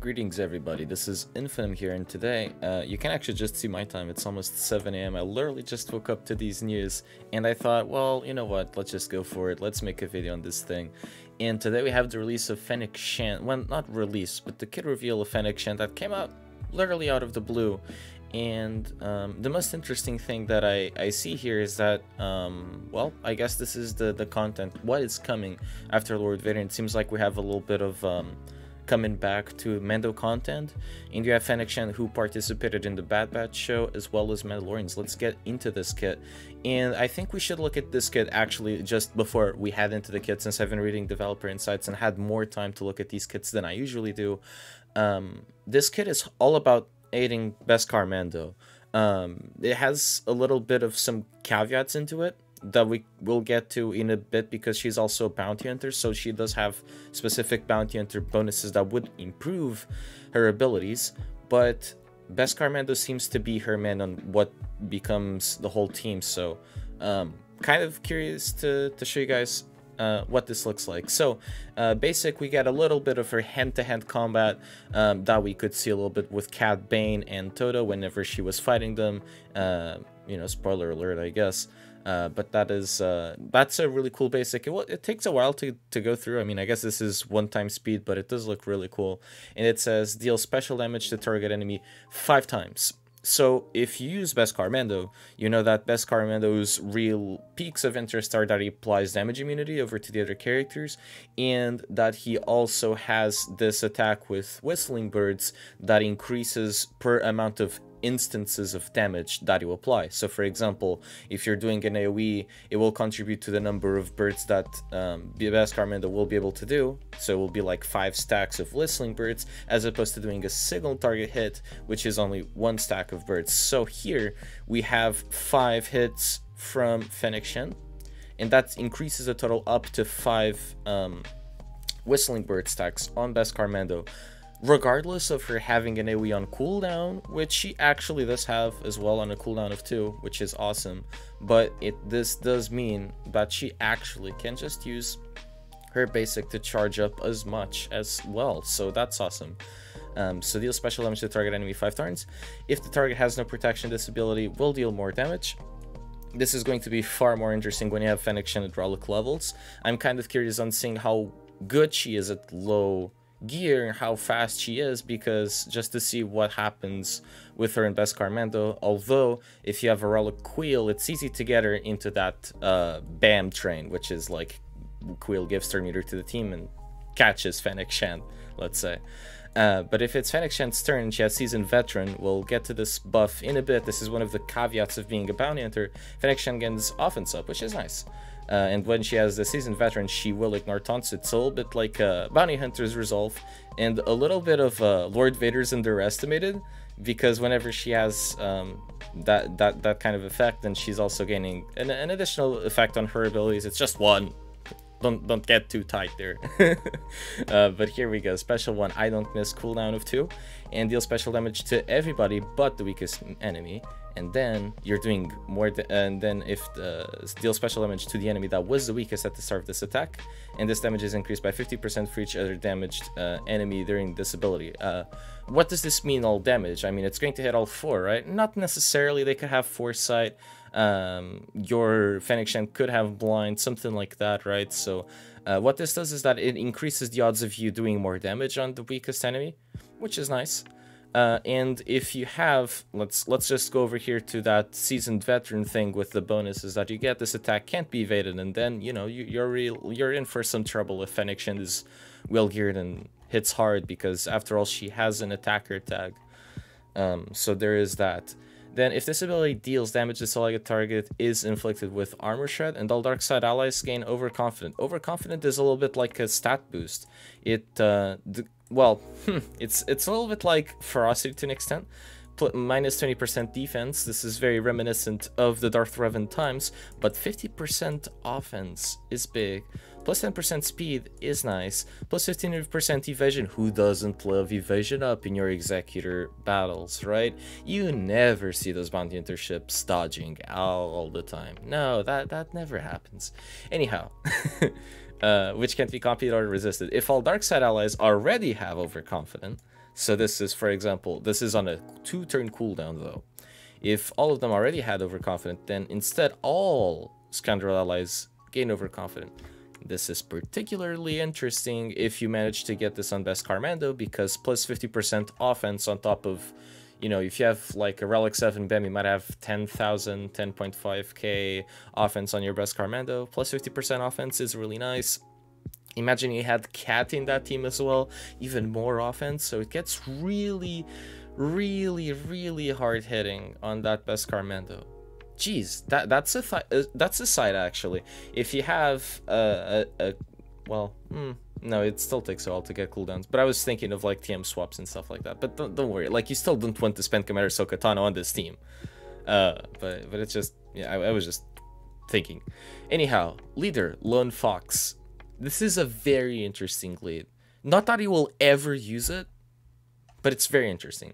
Greetings everybody, this is Infam here, and today, you can actually just see my time. It's almost 7 AM. I literally just woke up to these news, and I thought, well, you know what, let's just go for it. Let's make a video on this thing. And today we have the release of Fennec Shan, well, not release, but the kit reveal of Fennec Shan that came out literally out of the blue. And the most interesting thing that I see here is that, well, I guess this is the content, what is coming after Lord Vader. And it seems like we have a little bit of coming back to Mando content, and you have Fennec Shan, who participated in the Bad Batch show, as well as Mandalorians. Let's get into this kit, and I think we should look at this kit actually just before we head into the kit, since I've been reading developer insights and had more time to look at these kits than I usually do. This kit is all about aiding Beskar Mando. It has a little bit of some caveats into it that we will get to in a bit, because she's also a bounty hunter, so she does have specific bounty hunter bonuses that would improve her abilities. But Beskar Mando seems to be her man on what becomes the whole team, so kind of curious to show you guys what this looks like. So basic, we get a little bit of her hand-to-hand combat that we could see a little bit with Cad Bane and Toto whenever she was fighting them. You know, spoiler alert, I guess. But that's a really cool basic. It takes a while to go through. I mean, I guess this is one-time speed, but it does look really cool. And it says deal special damage to target enemy 5 times. So if you use Beskar Mando, you know that Beskar Mando's real peaks of interest are that he applies damage immunity over to the other characters, and that he also has this attack with Whistling Birds that increases per amount of instances of damage that you apply. So for example, if you're doing an AoE, it will contribute to the number of birds that Beskar Mando will be able to do. So it will be like 5 stacks of Whistling Birds, as opposed to doing a single target hit, which is only 1 stack of birds. So here we have 5 hits from Fennec Shan, and that increases the total up to 5 Whistling Bird stacks on Beskar Mando, regardless of her having an AoE on cooldown, which she actually does have as well on a cooldown of 2, which is awesome. But this does mean that she actually can just use her basic to charge up as much as well, so that's awesome. So deal special damage to target enemy 5 turns. If the target has no protection, this ability will deal more damage. This is going to be far more interesting when you have Fennec Shan at relic levels. I'm kind of curious on seeing how good she is at low gear and how fast she is, because just to see what happens with her in Beskar Mando. Although if you have a relic Queel, it's easy to get her into that BAM train, which is like Queel gives turn meter to the team and catches Fennec Shan, let's say. But if it's Fennec Shan's turn and she has Seasoned Veteran, we'll get to this buff in a bit. This is one of the caveats of being a bounty hunter. Fennec Shan gains offense up, which is nice. And when she has the Seasoned Veteran, she will ignore taunts. It's a little bit like Bounty Hunter's Resolve, and a little bit of Lord Vader's Underestimated, because whenever she has that kind of effect, then she's also gaining an additional effect on her abilities. It's just one. Don't get too tight there. But here we go. Special 1, I don't miss, cooldown of 2, and deal special damage to everybody but the weakest enemy. And then you're doing more, and then if deal special damage to the enemy that was the weakest at the start of this attack, and this damage is increased by 50% for each other damaged enemy during this ability. What does this mean, all damage? I mean, it's going to hit all 4, right? Not necessarily. They could have foresight. Your Fennec Shan could have blind, something like that, right? So what this does is that it increases the odds of you doing more damage on the weakest enemy, which is nice. And if you have, let's just go over here to that Seasoned Veteran thing with the bonuses that you get. This attack can't be evaded, and then, you know, you're in for some trouble if Fennec Shan is well geared and hits hard, because after all, she has an attacker tag. So there is that. Then if this ability deals damage to selected target is inflicted with Armor Shred, and all dark side allies gain Overconfident. Overconfident is a little bit like a stat boost. It well, it's a little bit like Ferocity to an extent. Minus 20% defense. This is very reminiscent of the Darth Revan times, but 50% offense is big. Plus 10% speed is nice. Plus 15% evasion. Who doesn't love evasion up in your Executor battles, right? You never see those bounty hunter ships dodging all the time. No, that never happens. Anyhow, which can't be copied or resisted. If all dark side allies already have Overconfident, So this is, for example, this is on a 2-turn cooldown though. If all of them already had Overconfident, then instead all Scoundrel allies gain Overconfident. This is particularly interesting if you manage to get this on Beskar Mando, because plus 50% offense on top of, you know, if you have like a Relic 7 BEM, you might have 10,000, 10.5k offense on your Beskar Mando. Plus 50% offense is really nice. Imagine you had Cat in that team as well, even more offense. So it gets really, really hard hitting on that Beskar Mando. Jeez, that's a side actually. If you have well, no, it still takes a while to get cooldowns. But I was thinking of like TM swaps and stuff like that. But don't worry, like you still don't want to spend Chimera Sokatana on this team. But it's just, yeah, I was just thinking. Anyhow, leader Lone Fox. This is a very interesting lead. Not that he will ever use it, but it's very interesting.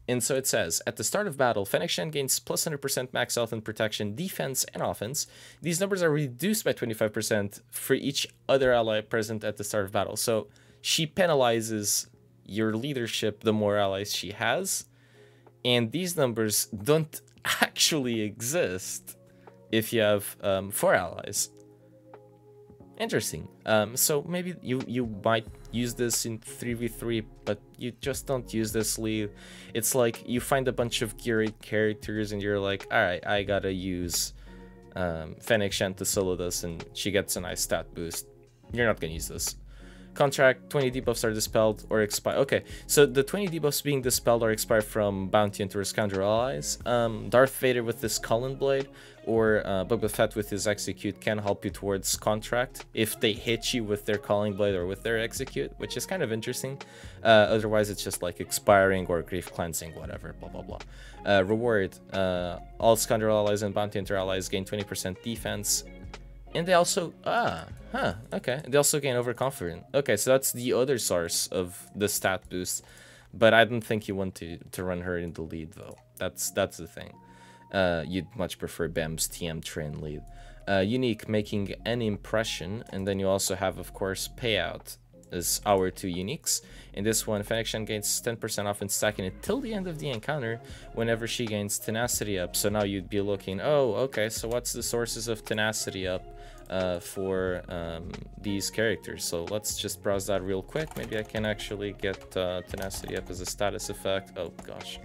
And so it says, at the start of battle, Fennec Shen gains plus 100% max health and protection, defense, and offense. These numbers are reduced by 25% for each other ally present at the start of battle. So she penalizes your leadership the more allies she has. And these numbers don't actually exist if you have 4 allies. Interesting. So maybe you might use this in 3v3, but you just don't use this lead. It's like you find a bunch of gear 8 characters and you're like, alright, I gotta use Fennec Shen to solo this, and she gets a nice stat boost. You're not gonna use this. Contract, 20 debuffs are dispelled or expire. Okay, so the 20 debuffs being dispelled or expired from Bounty Hunter Scoundrel allies. Darth Vader with his Cullen Blade, or Boba Fett with his Execute can help you towards Contract if they hit you with their Calling Blade or with their Execute, which is kind of interesting. Otherwise, it's just like expiring or Grief Cleansing, whatever, blah, blah, blah. Reward, all Scoundrel allies and Bounty Hunter allies gain 20% defense. And they also, okay. They also gain Overconfident. Okay, so that's the other source of the stat boost. But I don't think you want to run her in the lead, though. That's the thing. You'd much prefer BEM's TM train lead. Unique, making an impression. And then you also have, of course, Payout is our 2 uniques. In this one, Fennec Shen gains 10% off and stacking it till the end of the encounter whenever she gains Tenacity up. So now you'd be looking, oh, okay, so what's the sources of Tenacity up for these characters? So let's just browse that real quick. Maybe I can actually get Tenacity up as a status effect. Oh, gosh.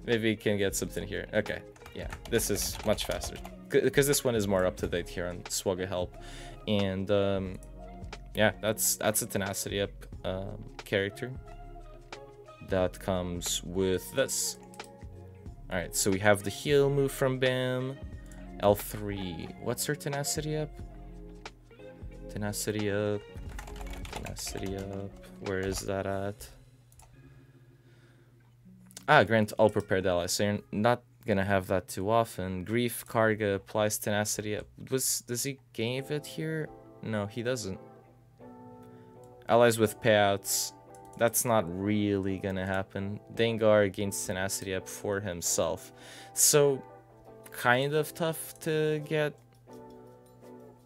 Maybe we can get something here. Okay, yeah, this is much faster. Because this one is more up-to-date here on Swagger Help. And yeah, that's a Tenacity up character that comes with this. Alright, so we have the heal move from Bam. L3. What's her Tenacity up? Tenacity up. Tenacity up. Where is that at? Ah, grant all prepared allies. So you're not gonna have that too often. Grief, Karga applies Tenacity up. Does he give it here? No, he doesn't. Allies with payouts, that's not really gonna happen. Dengar gains Tenacity up for himself. So, kind of tough to get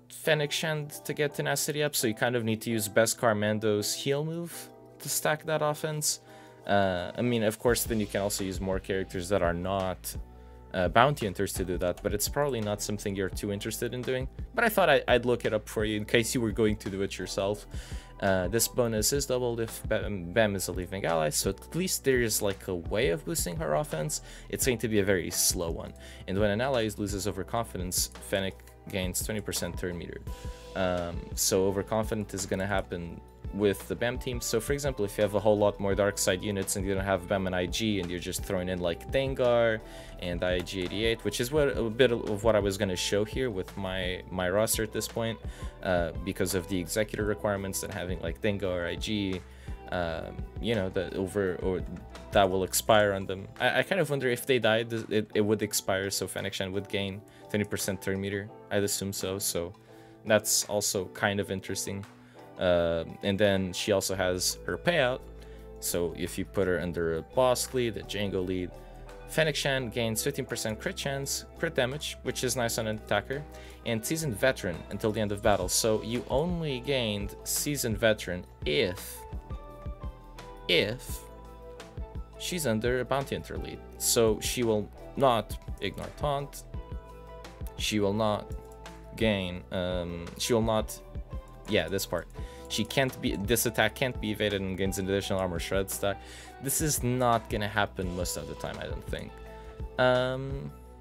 Fennec Shen to get Tenacity up, so you kind of need to use Beskar Mando's heal move to stack that offense. I mean, of course, then you can also use more characters that are not Bounty Hunters to do that, but it's probably not something you're too interested in doing. But I thought I'd look it up for you in case you were going to do it yourself. This bonus is doubled if Bam is a leaving ally, so at least there is like a way of boosting her offense. It's going to be a very slow one. And when an ally loses Overconfidence, Fennec gains 20% turn meter. So Overconfident is going to happen with the BAM team. So for example, if you have a whole lot more dark side units and you don't have BAM and IG and you're just throwing in like Dengar and IG-88, which is a bit of what I was going to show here with my roster at this point, because of the executor requirements and having like Dengar or IG, you know, that will expire on them. I kind of wonder if they died, it would expire, so Fennec Shen would gain 20% turn meter. I'd assume so. So that's also kind of interesting. And then she also has her payout, so if you put her under a boss lead, a Django lead, Fennec Shen gains 15% crit chance, crit damage, which is nice on an attacker, and Seasoned Veteran until the end of battle. So you only gained Seasoned Veteran if she's under a bounty hunter lead, so she will not ignore taunt. She will not gain. She will not. Yeah, this part. She can't be. This attack can't be evaded and gains an additional armor shred stack. This is not gonna happen most of the time, I don't think.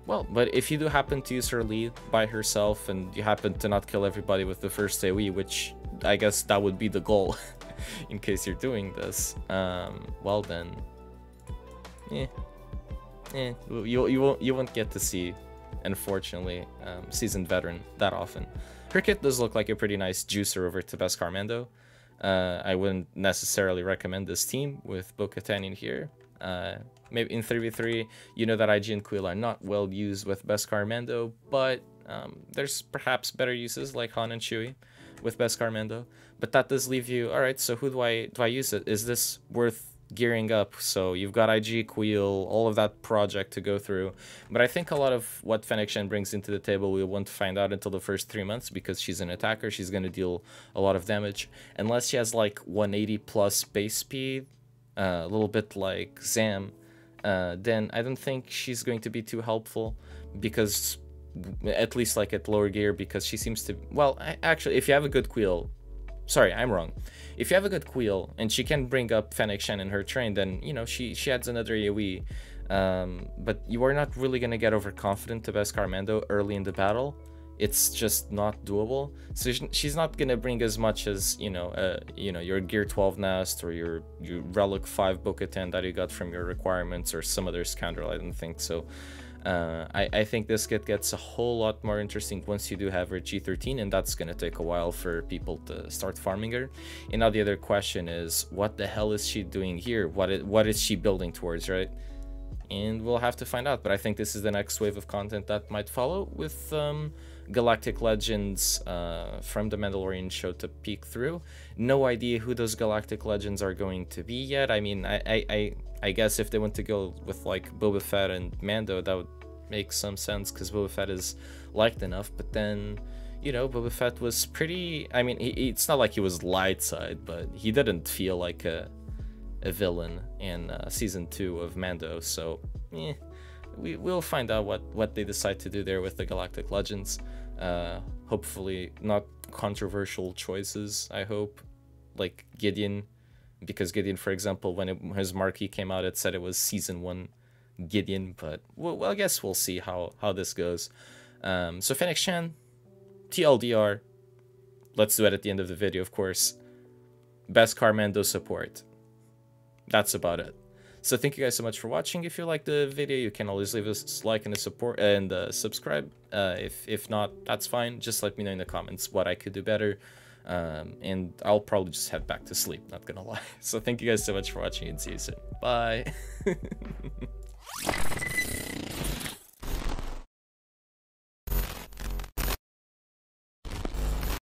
Well, but if you do happen to use her lead by herself and you happen to not kill everybody with the first AoE, which I guess that would be the goal, in case you're doing this, well then, you won't get to see, unfortunately, seasoned veteran that often. Her kit does look like a pretty nice juicer over to Beskar Mando. I wouldn't necessarily recommend this team with Bo-Katan in here. Maybe in 3v3, you know that IG and Quill are not well used with Beskar Mando, but there's perhaps better uses like Han and Chewie with Beskar Mando. But that does leave you, alright, so who do I use it? Is this worth gearing up? So you've got IG, Quill, all of that project to go through. But I think a lot of what Fennec Shen brings into the table we won't find out until the first 3 months, because she's an attacker, she's going to deal a lot of damage. Unless she has like 180 plus base speed, a little bit like Zam, then I don't think she's going to be too helpful, because at least like at lower gear, because she seems to, well, actually, if you have a good Quill, sorry, I'm wrong. If you have a good Quill and she can bring up Fennec Shen in her train, then, you know, she adds another AoE. But you are not really going to get overconfident to Beskar Mando early in the battle. It's just not doable. So she's not going to bring as much as, you know, your Gear 12 Nest or your Relic 5 Bo-Katan that you got from your requirements or some other scoundrel. I don't think so. I think this kit gets a whole lot more interesting once you do have her G13, and that's going to take a while for people to start farming her. And now the other question is, what the hell is she doing here? What is she building towards, right? And we'll have to find out, but I think this is the next wave of content that might follow, with Galactic Legends from the Mandalorian show to peek through. No idea who those Galactic Legends are going to be yet. I mean, I guess if they want to go with like Boba Fett and Mando, that would make some sense, because Boba Fett is liked enough. But then, you know, Boba Fett was pretty, I mean, it's not like he was light side, but he didn't feel like a villain in season 2 of Mando. So we'll find out what they decide to do there with the Galactic Legends. Hopefully not controversial choices, I hope, like Gideon, because Gideon, for example, when his marquee came out, it said it was season 1 Gideon. But well, I guess we'll see how this goes. So Fennec Shen, TLDR, let's do it at the end of the video, of course. Beskar Mando support. That's about it. So thank you guys so much for watching. If you liked the video, you can always leave us a like and a support and subscribe. If not, that's fine. Just let me know in the comments what I could do better. And I'll probably just head back to sleep, not gonna lie. So thank you guys so much for watching, and see you soon. Bye.